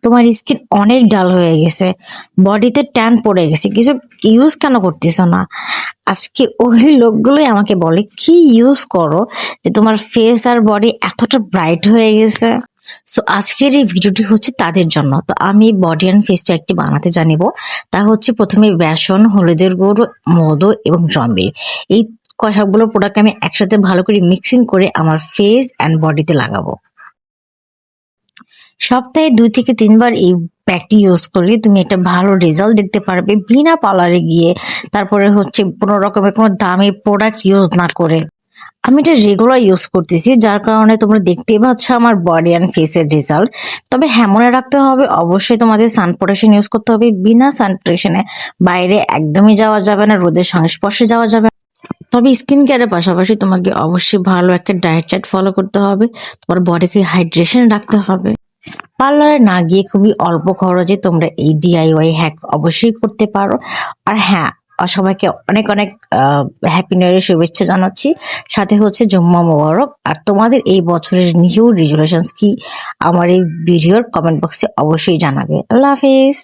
তোমার স্কিন অনেক ডাল হয়ে গেছে, বডিতে ট্যান পড়ে গেছে, কিছু ইউজ কেন করতেছো না? আজকে ওই লোকগুলোই আমাকে বলে কি ইউজ করো যে তোমার ফেস আর বডি এতটা ব্রাইট হয়ে গেছে। সো আজকের এই ভিডিওটি হচ্ছে তাদের জন্য। তো আমি বডি অ্যান্ড ফেস প্যাকটি বানাতে জানিব। তা হচ্ছে প্রথমে বেসন, হলুদের গুঁড়ো, মধু এবং জম্বির, এই সবগুলো প্রোডাক্ট আমি একসাথে ভালো করে মিক্সিং করে আমার ফেস অ্যান্ড বডিতে লাগাবো। সপ্তাহে 2 থেকে 3 বার এই প্যাকটি ইউজ করলে তুমি একটা ভালো রেজাল্ট দেখতে পারবে বিনা পার্লারে গিয়ে, তারপরে হচ্ছে কোনো রকমের কোনো দামি প্রোডাক্ট ইউজ না করে। আমি এটা রেগুলার ইউজ করতেছি, যার কারণে তোমরা দেখতেই পাচ্ছ আমার বডি অ্যান্ড ফেসের রেজাল্ট। তবে হ্যাঁ, মনে রাখতে হবে অবশ্যই তোমাদের সান প্রোটেকশন ইউজ করতে হবে। বিনা সান প্রোটেকশনে বাইরে একদমই যাওয়া যাবে না, রোদের সংস্পর্শে যাওয়া যাবে না। তবে স্কিন কেয়ারের পাশাপাশি তোমাকে অবশ্যই ভালো একটা ডায়েট চার্ট ফলো করতে হবে, তোমার বডিকে হাইড্রেশন রাখতে হবে। পার্লারে না গিয়ে খুবই অল্প খরচে তোমরা এই ডিআইওয়াই হ্যাক অবশ্যই করতে পারো। আর হ্যাঁ, সবাইকে অনেক অনেক হ্যাপি নিউ ইয়ারের শুভেচ্ছা জানাচ্ছি, সাথে হচ্ছে জুম্মা মোবারক। আর তোমাদের এই বছরের নিউ রেজুলেশনস কি আমার এই ভিডিওর কমেন্ট বক্সে অবশ্যই জানাবে। আল্লাহ হাফেজ।